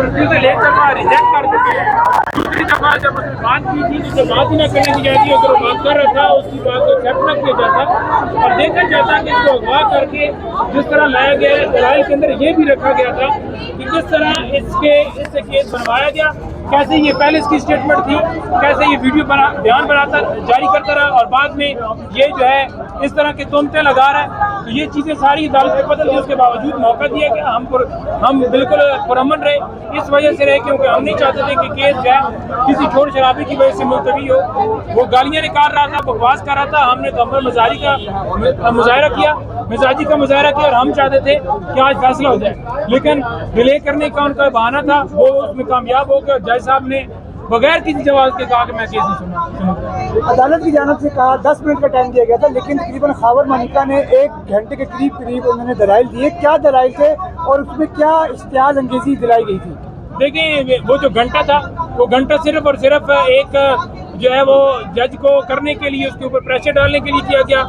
Refusal एक दफा reject कर चुके हैं, दूसरी दफा जब उसने बात की थी तो जो बात ही ना करने की जाती है, अगर वो बात कर रहा था उसकी बात को एक्सेप्ट न किया जाता और देखा जाता कि इसको अगवा करके जिस तरह लाया गया है, दलाइल के अंदर ये भी रखा गया था कि किस तरह इससे केस बनवाया गया, कैसे ये पहले इसकी स्टेटमेंट थी, कैसे ये वीडियो बयान बनाता जारी करता रहा और बाद में ये जो है इस तरह के तुमते लगा रहा है। तो ये चीज़ें सारी अदालत में पता थी, उसके बावजूद मौका दिया कि हम बिल्कुल पुरअमन रहे। इस वजह से रहे क्योंकि हम नहीं चाहते थे कि केस जो है किसी छोड़ शराबी की वजह से मुलतवी हो। वो गालियाँ निकाल रहा था, बकवास कर रहा था, हमने तो मजाजी का मुजाहरा किया और हम चाहते थे कि आज फैसला हो जाए, लेकिन डिले करने का उनका बहाना था, वो उसमें कामयाब हो गया। जज साहब ने बगैर किसी जवाब के कहा कि मैं केस नहीं सुना। अदालत की जानिब से कहा 10 मिनट का टाइम दिया गया था, लेकिन तकरीबन खावर मानिका ने 1 घंटे के करीब उन्होंने दलाइल दिए। क्या दलाइल थे और उसमें क्या इश्तियाल अंगेजी दिलाई गई थी? देखिए, वो जो घंटा था वो घंटा सिर्फ और सिर्फ एक जो है वो जज को करने के लिए, उसके ऊपर प्रेशर डालने के लिए किया गया।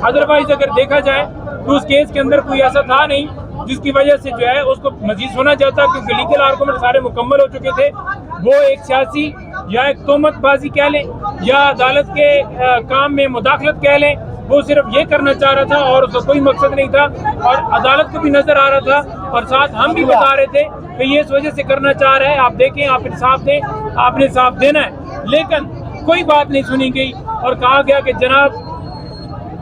अदरवाइज अगर देखा जाए तो उस केस के अंदर कोई ऐसा था नहीं जिसकी वजह से जो है उसको मजीद सुना जाता, क्योंकि लीगल आर्गूमेंट सारे मुकम्मल हो चुके थे। वो एक सियासी या एक तोहमतबाजी कह लें या अदालत के काम में मुदाखलत कह लें, वो सिर्फ ये करना चाह रहा था और उसका कोई मकसद नहीं था और अदालत को भी नजर आ रहा था और साथ हम भी बता रहे थे कि ये इस वजह से करना चाह रहे हैं। आप देखें, आप इंसाफ दें, आपने इंसाफ देना है, लेकिन कोई बात नहीं सुनी गई और कहा गया कि जनाब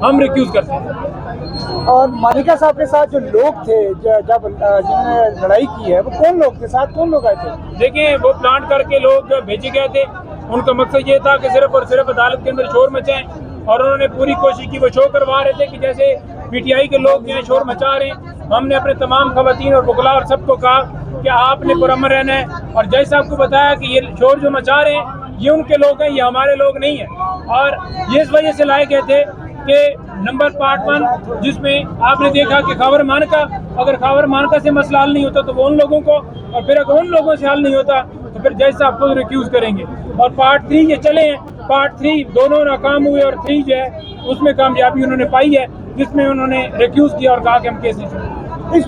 हम रिक्यूज करते हैं। और मानिका साहब के साथ जो लोग थे जब जिन्होंने लड़ाई की है, वो कौन लोग थे, साथ कौन लोग आए थे? देखिए, वो प्लान करके लोग भेजे गए थे। उनका मकसद ये था कि सिर्फ और सिर्फ अदालत के अंदर शोर मचाएं और उन्होंने पूरी कोशिश की, वो शो करवा रहे थे कि जैसे पीटीआई के लोग यहाँ शोर मचा रहे हैं। हमने अपने तमाम खवातीन और वकला और सबको कहा कि आपने पुरअमन रहना है और जज साहब को बताया कि ये शोर जो मचा रहे हैं ये उनके लोग हैं, ये हमारे लोग नहीं हैं। और ये इस वजह से लाए गए थे कि नंबर पार्ट 1 जिसमें आपने देखा कि खावर मानका, अगर खावर मानका से मसला हल नहीं होता तो वो उन लोगों को, और फिर अगर उन लोगों से हल नहीं होता तो फिर जज साहब खुद रिक्यूज करेंगे। और पार्ट 3 ये चले हैं, पार्ट 3 दोनों नाकाम हुए और 3 जो है उसमें कामयाबी उन्होंने पाई है, जिसमें उन्होंने रिक्यूज किया और कहा कि हम केस नहीं सुनेंगे।